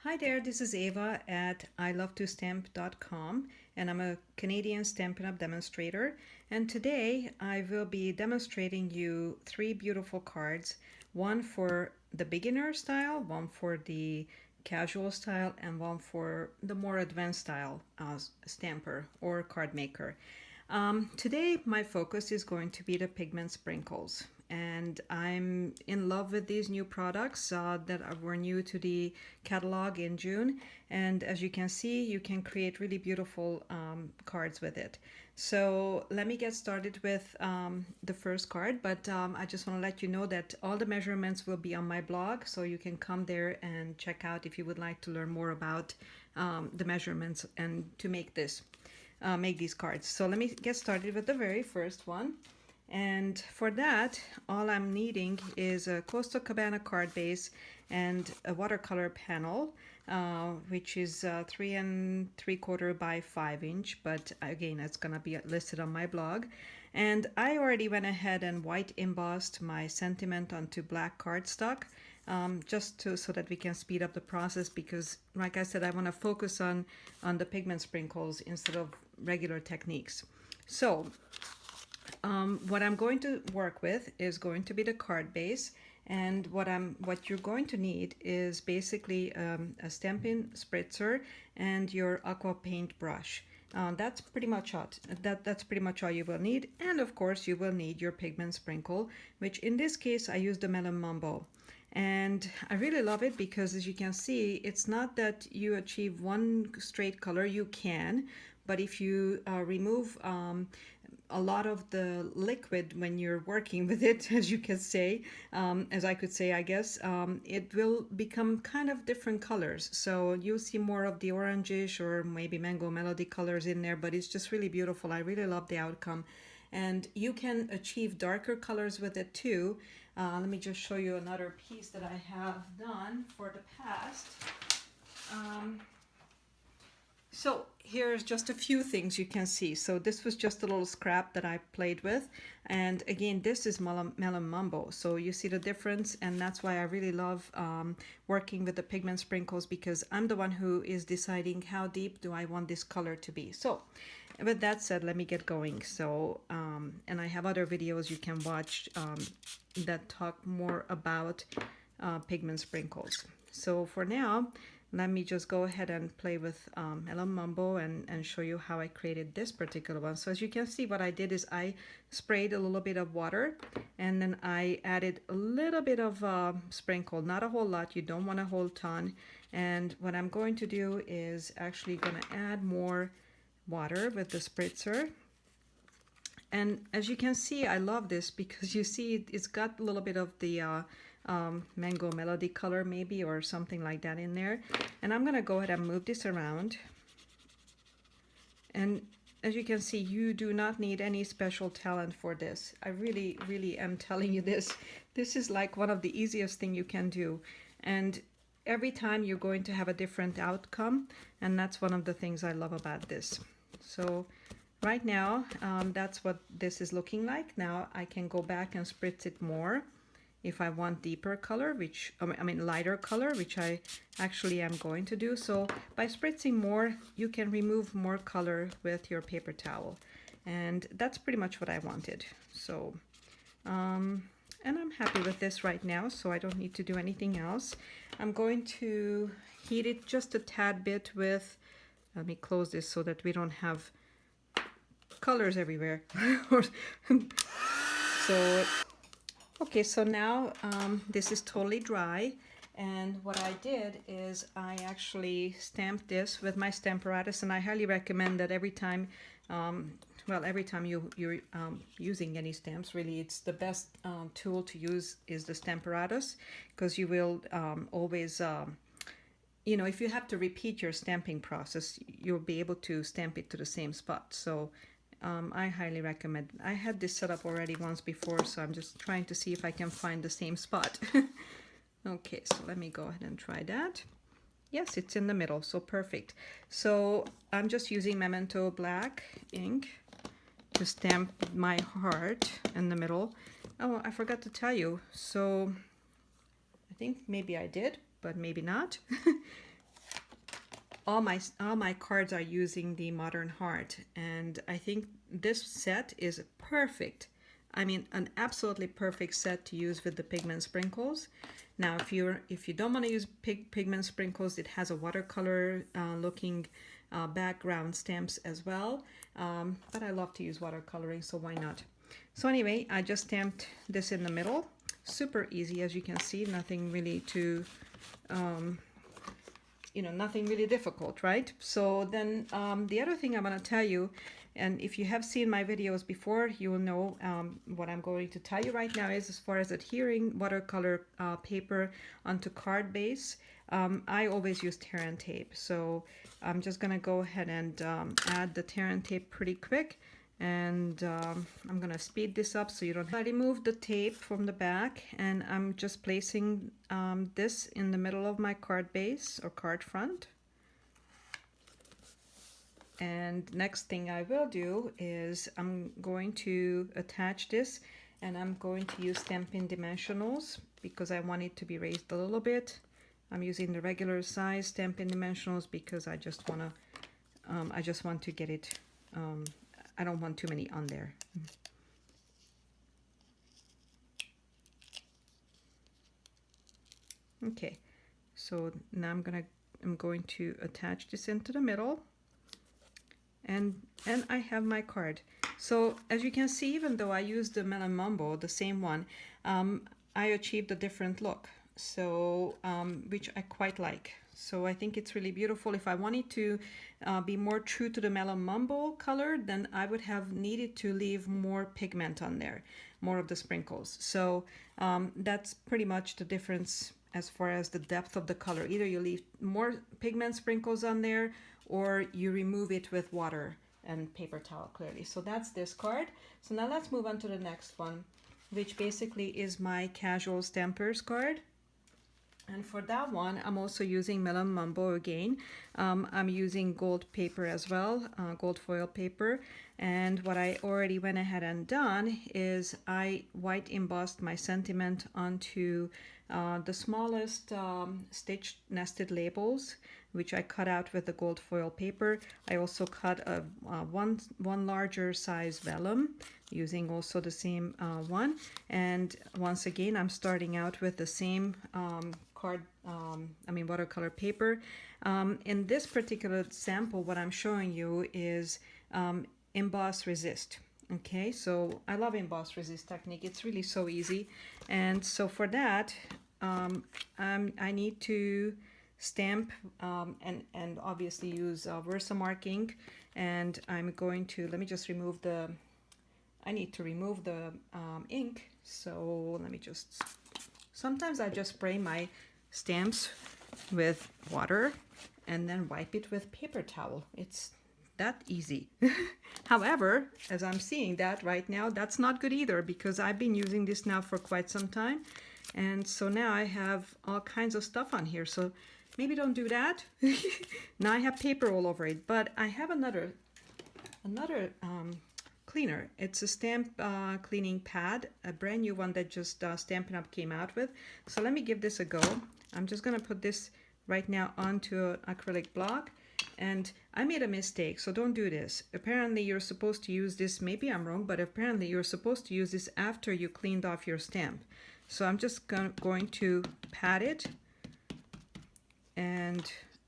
Hi there, this is Ava at ilovetostamp.com, and I'm a Canadian Stampin' Up! Demonstrator. And today I will be demonstrating you three beautiful cards, one for the beginner style, one for the casual style, and one for the more advanced style stamper or card maker. Today my focus is going to be the pigment sprinkles, and I'm in love with these new products that were new to the catalog in June. And as you can see, you can create really beautiful cards with it. So let me get started with the first card, but I just want to let you know that all the measurements will be on my blog, so you can come there and check out if you would like to learn more about the measurements and to make these cards. So let me get started with the very first one. And for that, all I'm needing is a Coastal Cabana card base and a watercolor panel, which is 3¾ by 5 inch, but again, it's gonna be listed on my blog. And I already went ahead and white embossed my sentiment onto black cardstock, so that we can speed up the process, because like I said, I want to focus on the pigment sprinkles instead of regular techniques. So what I'm going to work with is going to be the card base, and what you're going to need is basically a Stampin' spritzer and your aqua paint brush. That's pretty much it. That's pretty much all you will need, and of course you will need your pigment sprinkle, which in this case I used the Melon Mambo. And I really love it because, as you can see, it's not that you achieve one straight color. You can, but if you remove a lot of the liquid when you're working with it, as you can say, as I could say, I guess, it will become kind of different colors. So you'll see more of the orangish or maybe mango melody colors in there, but it's just really beautiful. I really love the outcome. And you can achieve darker colors with it too. Let me just show you another piece that I have done for the past. So here's just a few things you can see. So this was just a little scrap that I played with. And again, this is Melon Mambo. So you see the difference, and that's why I really love working with the pigment sprinkles, because I'm the one who is deciding how deep do I want this color to be. So with that said, let me get going. So, and I have other videos you can watch that talk more about pigment sprinkles. So for now, let me just go ahead and play with Melon Mambo and show you how I created this particular one. So as you can see, what I did is I sprayed a little bit of water, and then I added a little bit of sprinkle, not a whole lot. You don't want a whole ton. And what I'm going to do is actually going to add more water with the spritzer. And as you can see, I love this because you see it's got a little bit of the mango melody color maybe, or something like that in there. And I'm gonna go ahead and move this around. And as you can see, you do not need any special talent for this. I really am telling you this. This is like one of the easiest thing you can do. And every time you're going to have a different outcome, and that's one of the things I love about this. So right now, that's what this is looking like. Now I can go back and spritz it more if I want deeper color, lighter color, which I actually am going to do. So by spritzing more, you can remove more color with your paper towel. And that's pretty much what I wanted. So, and I'm happy with this right now, so I don't need to do anything else. I'm going to heat it just a tad bit with, let me close this so that we don't have colors everywhere. So, okay, so now this is totally dry, and what I did is I actually stamped this with my Stamparatus, and I highly recommend that every time, every time you're using any stamps, really, it's the best tool to use is the Stamparatus, because you will always, you know, if you have to repeat your stamping process, you'll be able to stamp it to the same spot. So I highly recommend. I had this set up already once before, so I'm just trying to see if I can find the same spot. Okay, so let me go ahead and try that. Yes, it's in the middle, so perfect. So I'm just using Memento black ink to stamp my heart in the middle. Oh, I forgot to tell you. So I think maybe I did, but maybe not. all my cards are using the Modern Heart, and I think this set is perfect. I mean, an absolutely perfect set to use with the pigment sprinkles. Now, if you don't want to use pigment sprinkles, it has a watercolor looking background stamps as well. But I love to use watercoloring, so why not? So anyway, I just stamped this in the middle. Super easy, as you can see. Nothing really too, nothing really difficult, right? So then the other thing I'm going to tell you, and if you have seen my videos before, you will know what I'm going to tell you right now is as far as adhering watercolor paper onto card base. I always use tear and tape. So I'm just going to go ahead and add the tear and tape pretty quick. And I'm going to speed this up so you don't have to remove the tape from the back. And I'm just placing this in the middle of my card base or card front. And next thing I will do is I'm going to attach this, and I'm going to use Stampin' Dimensionals because I want it to be raised a little bit. I'm using the regular size Stampin' Dimensionals because I just want to get it, I don't want too many on there. Okay, so now I'm going to attach this into the middle. And I have my card. So as you can see, even though I used the Melon Mambo, the same one, I achieved a different look, so which I quite like. So I think it's really beautiful. If I wanted to be more true to the Melon Mambo color, then I would have needed to leave more pigment on there, more of the sprinkles. So that's pretty much the difference as far as the depth of the color. Either you leave more pigment sprinkles on there, or you remove it with water and paper towel clearly. So that's this card. So now let's move on to the next one, which basically is my Casual Stampers card. And for that one, I'm also using Melon Mambo again. I'm using gold paper as well, gold foil paper. And what I already went ahead and done is I white embossed my sentiment onto the smallest stitched nested labels, which I cut out with the gold foil paper. I also cut a one larger size vellum using also the same one. And once again, I'm starting out with the same watercolor paper. In this particular sample, what I'm showing you is emboss resist. Okay, so I love emboss resist technique. It's really so easy. And so for that, I need to stamp and obviously use Versamark ink. And I'm going to, let me just remove the, I need to remove the ink. So let me just, sometimes I just spray my stamps with water and then wipe it with paper towel. It's that easy. However, as I'm seeing that right now, that's not good either, because I've been using this now for quite some time. And so now I have all kinds of stuff on here. So maybe don't do that. Now I have paper all over it, but I have another cleaner. It's a stamp cleaning pad, a brand new one that just Stampin' Up came out with. So let me give this a go. I'm just gonna put this right now onto an acrylic block. And I made a mistake, so don't do this. Apparently you're supposed to use this, maybe I'm wrong, but apparently you're supposed to use this after you cleaned off your stamp. So I'm just going to pat it, and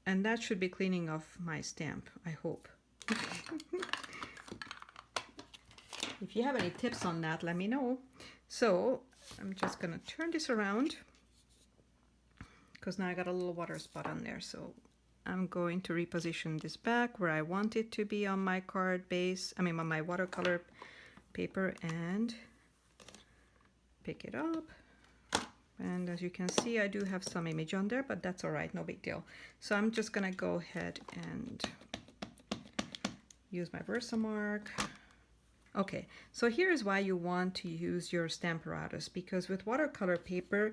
that should be cleaning off my stamp, I hope. If you have any tips on that, let me know. So I'm just gonna turn this around, because now I got a little water spot on there. So I'm going to reposition this back where I want it to be on my card base, on my watercolor paper, and pick it up. And as you can see, I do have some image on there, but that's all right, no big deal. So I'm just gonna go ahead and use my Versamark. Okay, so here's why you want to use your Stamparatus, because with watercolor paper,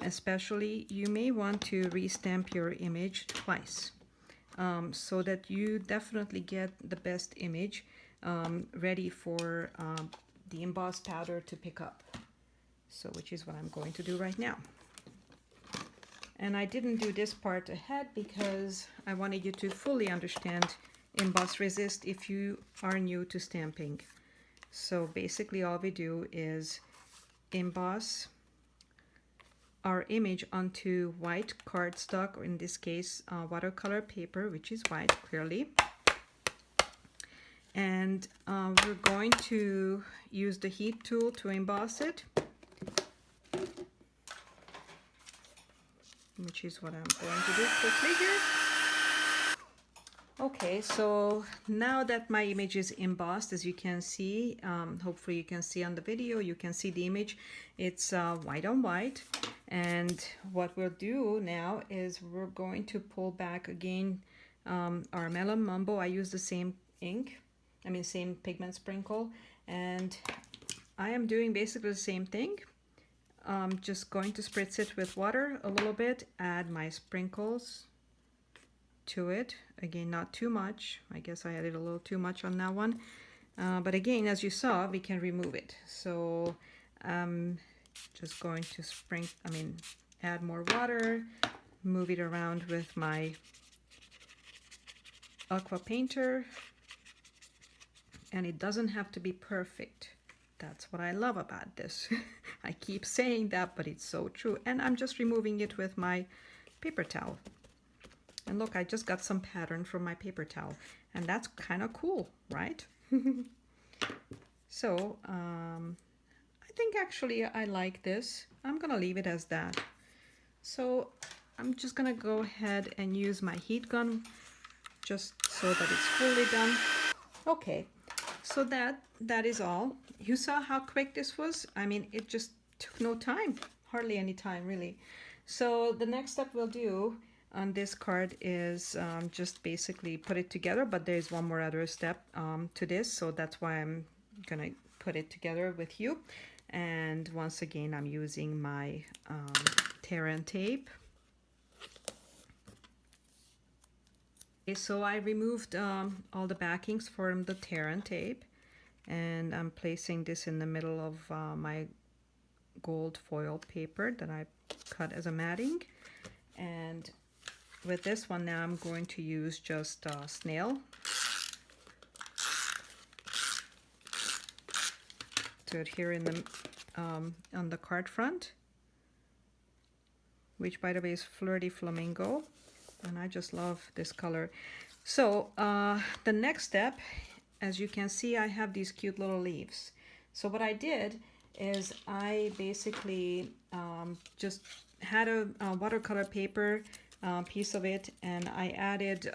especially, you may want to restamp your image twice, so that you definitely get the best image ready for the embossed powder to pick up. So which is what I'm going to do right now. And I didn't do this part ahead because I wanted you to fully understand emboss resist if you are new to stamping. So basically all we do is emboss our image onto white cardstock, or in this case watercolor paper, which is white clearly. And we're going to use the heat tool to emboss it, which is what I'm going to do quickly here. Okay, so now that my image is embossed, as you can see, hopefully you can see on the video, you can see the image. It's white on white. And what we'll do now is we're going to pull back again our Melon Mumbo. I use the same ink, same pigment sprinkle. And I am doing basically the same thing. Just going to spritz it with water a little bit, add my sprinkles to it. Again, not too much. I guess I added a little too much on that one. But again, as you saw, we can remove it. So just going to add more water, move it around with my aqua painter. And it doesn't have to be perfect. That's what I love about this. I keep saying that, but it's so true. And I'm just removing it with my paper towel. And look, I just got some pattern from my paper towel. And that's kind of cool, right? So, I think actually I like this. I'm going to leave it as that. So, I'm just going to go ahead and use my heat gun just so that it's fully done. Okay, so that is all. You saw how quick this was? I mean, it just took no time, hardly any time really. So the next step we'll do on this card is just basically put it together, but there's one more other step to this, so that's why I'm gonna put it together with you. And once again, I'm using my tear and tape. Okay, so I removed all the backings from the tear and tape, and I'm placing this in the middle of my gold foil paper that I cut as a matting. And with this one now, I'm going to use just snail to adhere in the on the card front, which by the way is Flirty Flamingo, and I just love this color. So the next step, as you can see, I have these cute little leaves. So what I did is I basically just had a watercolor paper piece of it, and I added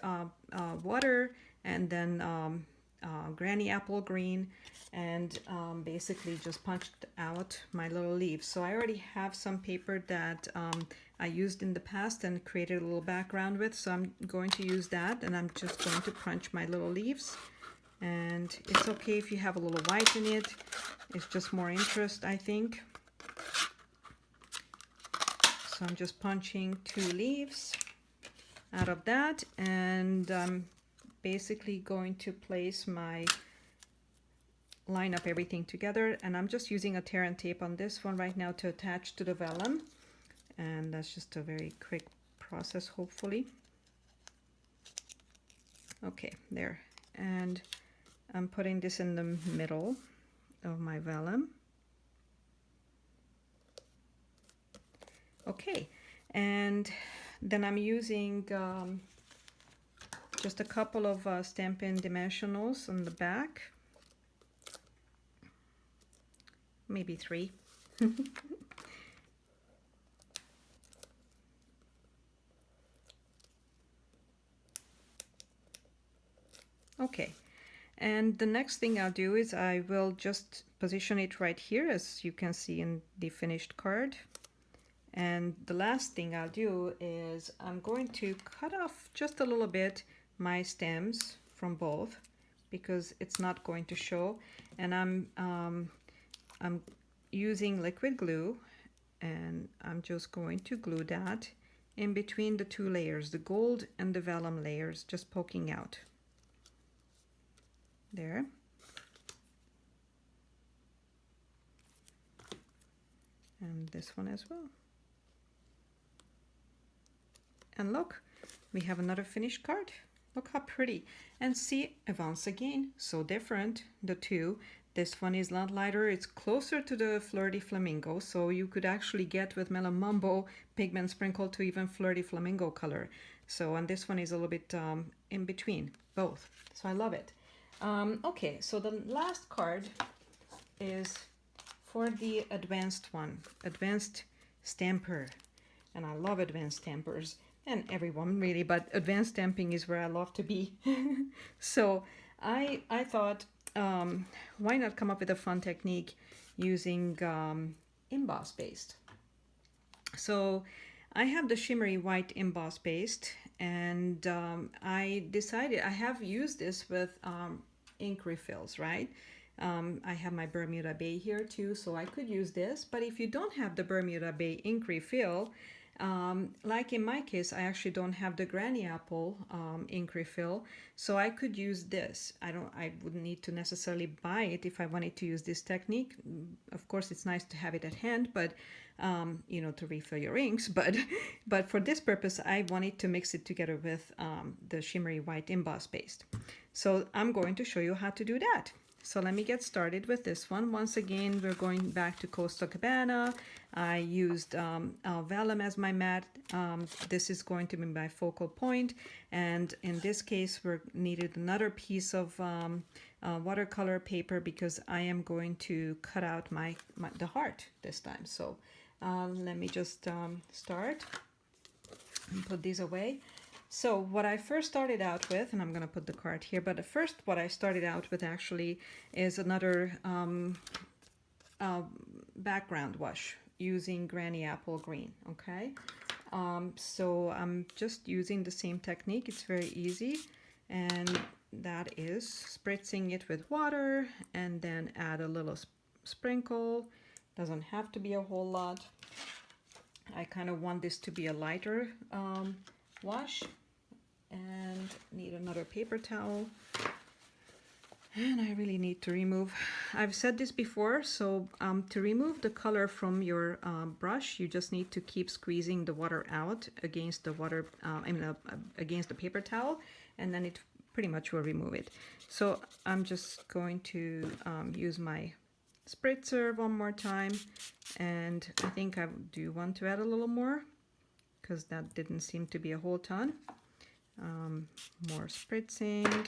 water and then granny apple green, and basically just punched out my little leaves. So I already have some paper that I used in the past and created a little background with, so I'm going to use that, and I'm just going to punch my little leaves. And it's okay if you have a little white in it, it's just more interest, I think. So I'm just punching 2 leaves out of that, and I'm basically going to place line up everything together, and I'm just using a tear and tape on this one right now to attach to the vellum, and that's just a very quick process, hopefully. Okay, there, and I'm putting this in the middle of my vellum. Okay, and then I'm using just a couple of Stampin' Dimensionals on the back, maybe 3. Okay, and the next thing I'll do is I will just position it right here, as you can see in the finished card. And the last thing I'll do is I'm going to cut off just a little bit my stems from both, because it's not going to show. And I'm using liquid glue, and I'm just going to glue that in between the 2 layers, the gold and the vellum layers, just poking out. There. And this one as well. And look, we have another finished card. Look how pretty. And see, once again, so different, the two. This one is a lot lighter. It's closer to the Flirty Flamingo, so you could actually get with Mellow Mumbo pigment sprinkle to even Flirty Flamingo color. So, and this one is a little bit in between, both. So I love it. Okay, so the last card is for the advanced one, advanced stamper. And I love advanced stampers, and everyone really, but advanced stamping is where I love to be. So I thought, why not come up with a fun technique using emboss paste. So I have the shimmery white emboss paste, and I decided I have used this with ink refills, right? I have my Bermuda Bay here too, so I could use this. But if you don't have the Bermuda Bay ink refill, like in my case, I actually don't have the Granny Apple ink refill, so I could use this. I wouldn't need to necessarily buy it if I wanted to use this technique. Of course, it's nice to have it at hand, but you know, to refill your inks. But for this purpose, I wanted to mix it together with the shimmery white emboss paste. So I'm going to show you how to do that. So let me get started with this one. Once again, we're going back to Coastal Cabana. I used vellum as my mat. This is going to be my focal point. And in this case, we needed another piece of watercolor paper because I am going to cut out the heart this time. So let me just start and put these away. So what I first started out with, and I'm going to put the card here, but first what I started out with actually is another background wash using Granny Apple Green, okay? So I'm just using the same technique. It's very easy, and that is spritzing it with water and then add a little sprinkle. Doesn't have to be a whole lot. I kind of want this to be a lighter wash, and need another paper towel, and I really need to remove, I've said this before, so to remove the color from your brush, you just need to keep squeezing the water out against the water, against the paper towel, and then it pretty much will remove it. So I'm just going to use my spritzer one more time, and I think I do want to add a little more because that didn't seem to be a whole ton. More spritzing,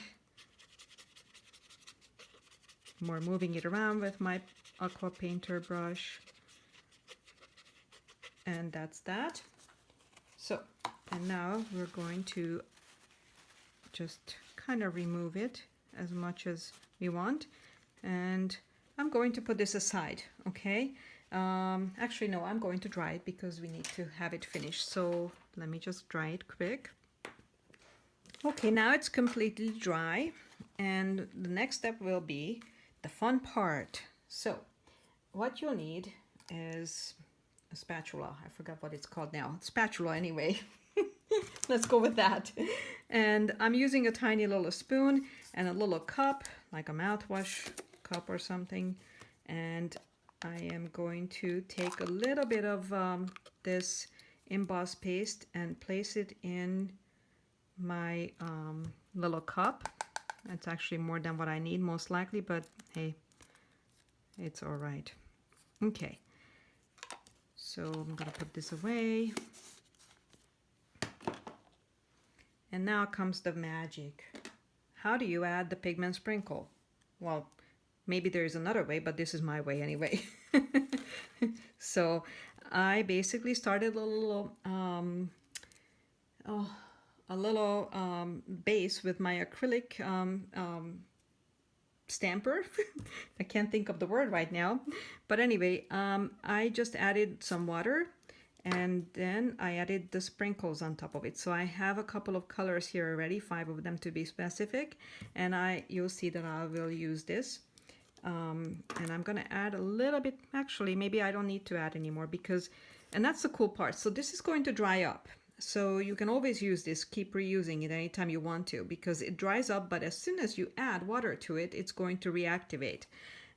more moving it around with my aqua painter brush, and that's that. So, and now we're going to just kind of remove it as much as we want, and I'm going to put this aside, okay? Actually no, I'm going to dry it because we need to have it finished, so let me just dry it quick. Okay, now it's completely dry, and the next step will be the fun part. So what you'll need is a spatula. I forgot what it's called now. Spatula anyway. Let's go with that. And I'm using a tiny little spoon and a little cup, like a mouthwash cup or something. And I am going to take a little bit of this emboss paste and place it in my little cup. It's actually more than what I need most likely, but hey, it's all right. Okay, so I'm gonna put this away, and now comes the magic. How do you add the pigment sprinkle? Well, maybe there's another way, but this is my way anyway. So I basically started a little base with my acrylic stamper. I can't think of the word right now, but anyway, I just added some water, and then I added the sprinkles on top of it. So I have a couple of colors here already, 5 of them to be specific, and you'll see that I will use this. And I'm gonna add a little bit, actually maybe I don't need to add anymore, because, and that's the cool part, so this is going to dry up. So you can always use this, keep reusing it anytime you want to, because it dries up, but as soon as you add water to it, it's going to reactivate.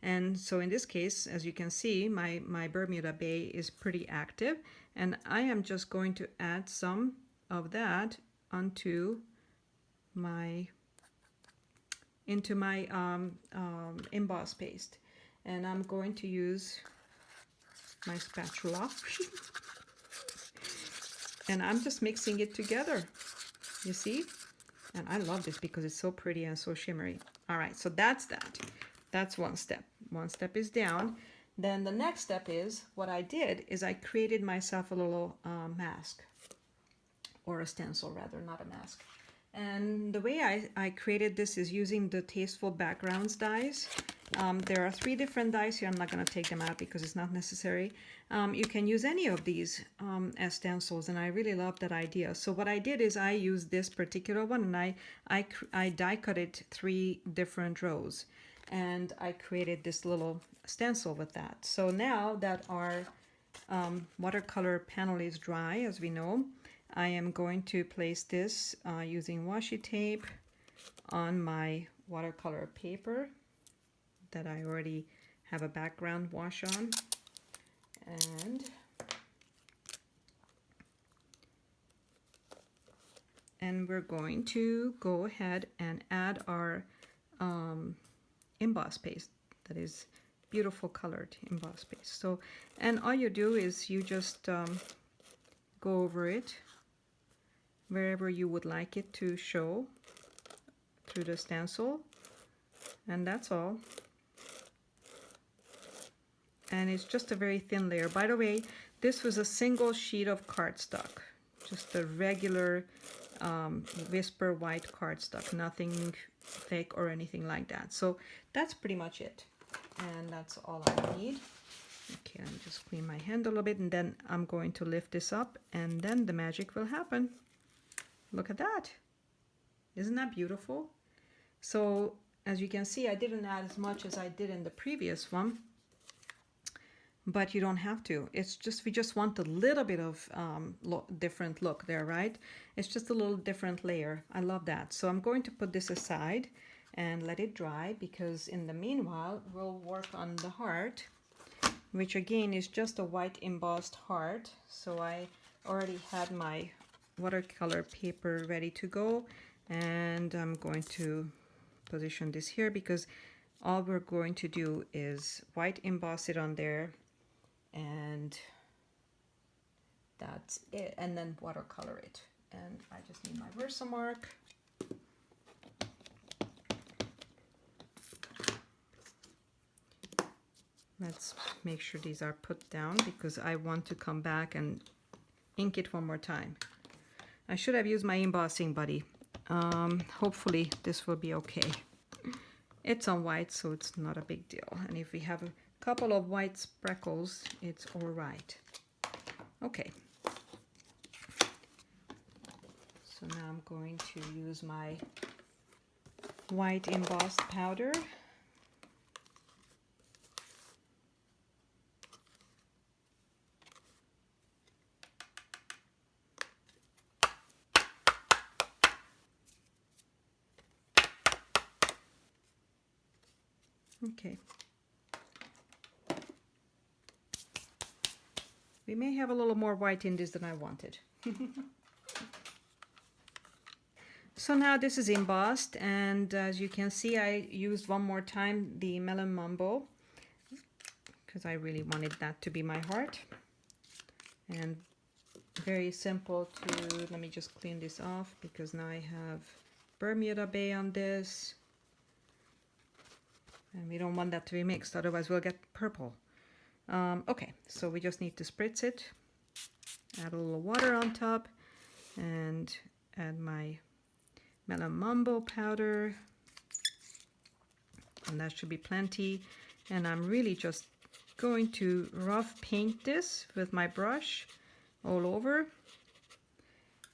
And so in this case, as you can see, my Bermuda Bay is pretty active, and I am just going to add some of that onto my emboss paste, and I'm going to use my spatula and I'm just mixing it together, you see. And I love this because it's so pretty and so shimmery. All right, so that's that. That's one step. One step is down. Then the next step is, what I did is I created myself a little mask, or a stencil rather, not a mask. And the way I created this is using the Tasteful Backgrounds dies. There are 3 different dies here. I'm not going to take them out because it's not necessary. You can use any of these as stencils, and I really love that idea. So what I did is I used this particular one, and I die cut it 3 different rows, and I created this little stencil with that. So now that our watercolor panel is dry, as we know, I am going to place this using washi tape on my watercolor paper that I already have a background wash on. And we're going to go ahead and add our emboss paste, that is beautiful colored emboss paste. So, and all you do is you just go over it wherever you would like it to show through the stencil, and that's all. And it's just a very thin layer. By the way, this was a single sheet of cardstock, just a regular Whisper white cardstock, nothing thick or anything like that. So that's pretty much it, and that's all I need. Okay, let me just clean my hand a little bit, and then I'm going to lift this up, and then the magic will happen. Look at that. Isn't that beautiful? So as you can see, I didn't add as much as I did in the previous one, but you don't have to. It's just, we just want a little bit of different look there, right? It's just a little different layer. I love that. So I'm going to put this aside and let it dry, because in the meanwhile we'll work on the heart, which again is just a white embossed heart. So I already had my watercolor paper ready to go, and I'm going to position this here because all we're going to do is white emboss it on there, and that's it, and then watercolor it. And I just need my Versamark. Let's make sure these are put down because I want to come back and ink it one more time. I should have used my embossing buddy. Hopefully this will be okay. It's on white, so it's not a big deal. And if we have a couple of white speckles, it's all right. Okay. So now I'm going to use my white embossed powder. Okay. We may have a little more white in this than I wanted. So now this is embossed, and as you can see, I used one more time the Melon Mumbo because I really wanted that to be my heart. And very simple to, let me just clean this off because now I have Bermuda Bay on this. And we don't want that to be mixed, otherwise we'll get purple. Okay, so we just need to spritz it, add a little water on top, and add my Melon Mumbo powder. And that should be plenty. And I'm really just going to rough paint this with my brush all over.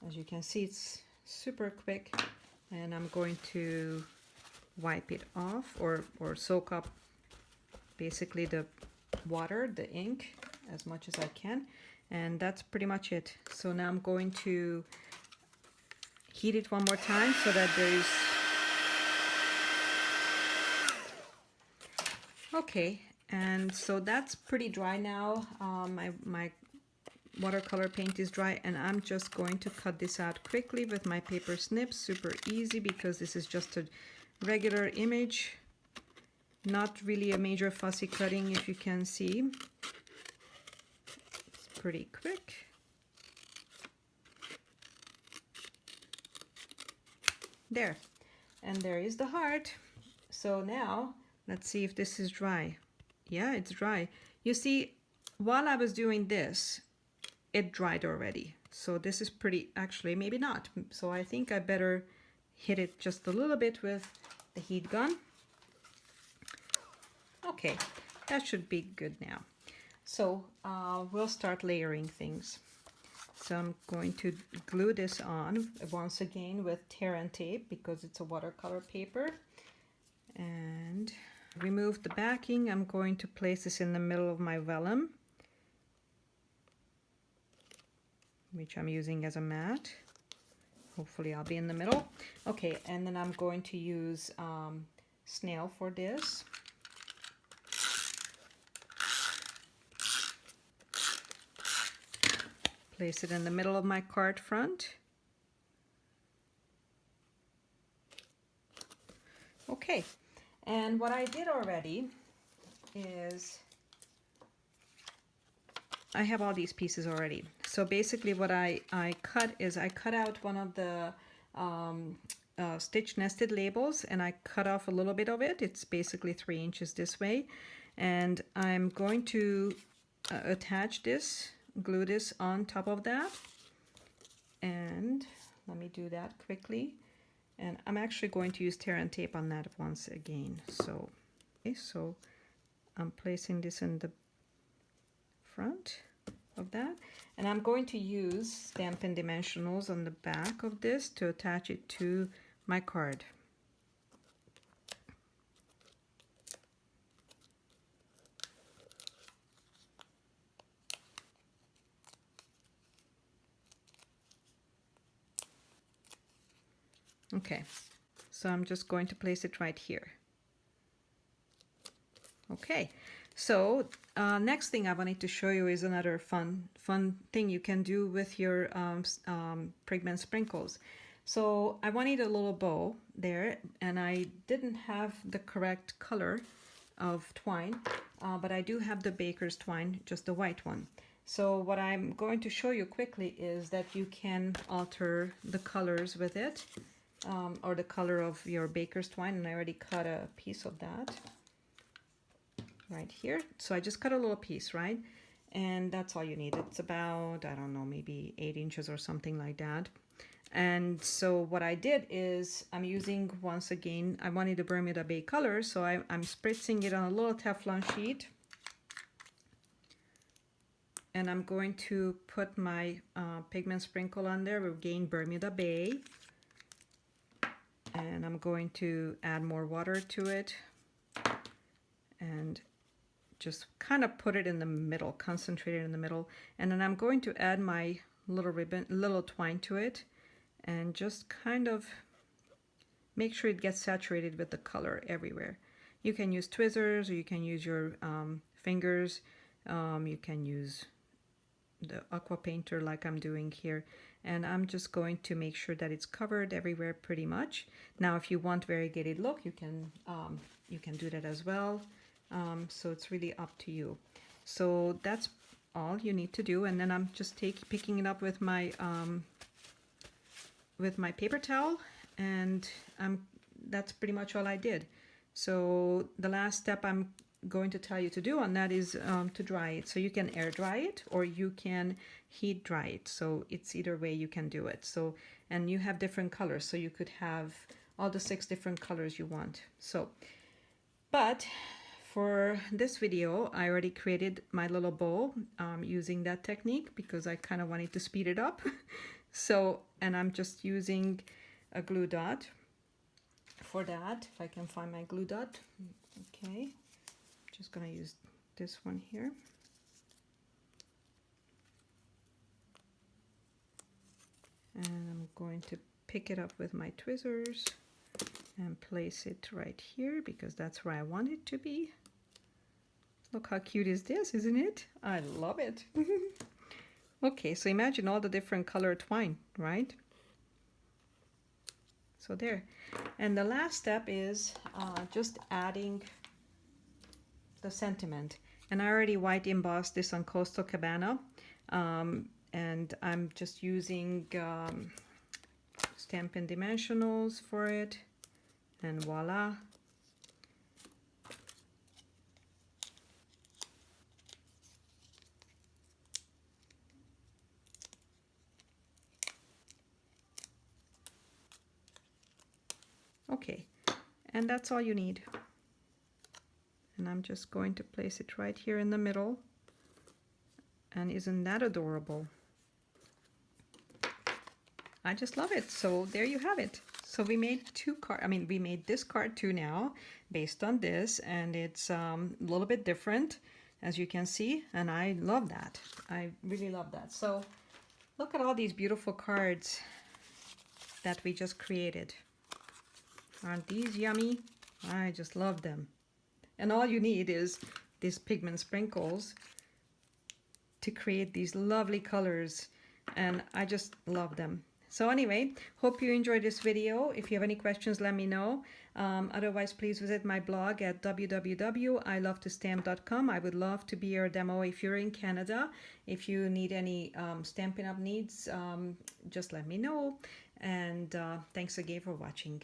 As you can see, it's super quick. And I'm going to wipe it off or soak up basically the water, the ink, as much as I can. And that's pretty much it. So now I'm going to heat it one more time so that there's... Okay, and so that's pretty dry now. My watercolor paint is dry, and I'm just going to cut this out quickly with my paper snip. Super easy because this is just a regular image, not really a major fussy cutting, if you can see. It's pretty quick. There, and there is the heart. So now let's see if this is dry. Yeah, it's dry. You see, while I was doing this, it dried already. So this is pretty, actually maybe not. So I think I better hit it just a little bit with the heat gun. Okay, that should be good now. So we'll start layering things. So I'm going to glue this on once again with tear and tape because it's a watercolor paper. And remove the backing. I'm going to place this in the middle of my vellum, which I'm using as a mat. Hopefully I'll be in the middle. Okay, and then I'm going to use snail for this. Place it in the middle of my card front. Okay, and what I did already is I have all these pieces already. So basically what I cut is I cut out one of the stitch nested labels, and I cut off a little bit of it. It's basically 3 inches this way. And I'm going to attach this, glue this on top of that. And let me do that quickly. And I'm actually going to use tear and tape on that once again. So, okay, so I'm placing this in the front of that, and I'm going to use Stampin' Dimensionals on the back of this to attach it to my card. Okay, so I'm just going to place it right here. Okay, so next thing I wanted to show you is another fun thing you can do with your pigment sprinkles. So I wanted a little bow there, and I didn't have the correct color of twine, but I do have the baker's twine, just the white one. So what I'm going to show you quickly is that you can alter the colors with it, or the color of your baker's twine, and I already cut a piece of that right here. So I just cut a little piece, right? And that's all you need. It's about, I don't know, maybe 8 inches or something like that. And so what I did is I'm using, once again, I wanted the Bermuda Bay color, so I'm spritzing it on a little Teflon sheet. And I'm going to put my pigment sprinkle on there, again Bermuda Bay. And I'm going to add more water to it and just kind of put it in the middle, concentrate it in the middle. And then I'm going to add my little ribbon, little twine to it, and just kind of make sure it gets saturated with the color everywhere. You can use tweezers, or you can use your fingers. You can use the aqua painter like I'm doing here. And I'm just going to make sure that it's covered everywhere pretty much. Now, if you want variegated look, you can do that as well. So it's really up to you. So that's all you need to do. And then I'm just picking it up with my paper towel, and that's pretty much all I did. So the last step I'm going to tell you to do on that is to dry it. So you can air dry it, or you can heat dry it. So it's either way you can do it. So, and you have different colors, so you could have all the 6 different colors you want. So, but for this video, I already created my little bow using that technique because I kind of wanted to speed it up. So, and I'm just using a glue dot for that, if I can find my glue dot. Okay, just gonna use this one here. And I'm going to pick it up with my tweezers and place it right here because that's where I want it to be. Look how cute is this, isn't it? I love it. Okay, so imagine all the different color twine, right? So there. And the last step is just adding the sentiment. And I already white embossed this on Coastal Cabana. And I'm just using Stampin' Dimensionals for it. And voila. Okay, and that's all you need. And I'm just going to place it right here in the middle. And isn't that adorable? I just love it. So there you have it. So we made two cards. I mean, we made this card too now based on this, and it's a little bit different, as you can see, and I love that. I really love that. So look at all these beautiful cards that we just created. Aren't these yummy? I just love them. And all you need is these pigment sprinkles to create these lovely colors, and I just love them. So anyway, hope you enjoyed this video. If you have any questions, let me know. Otherwise, please visit my blog at www.ilovetostamp.com. I would love to be your demo if you're in Canada. If you need any Stampin' Up needs, just let me know. And thanks again for watching.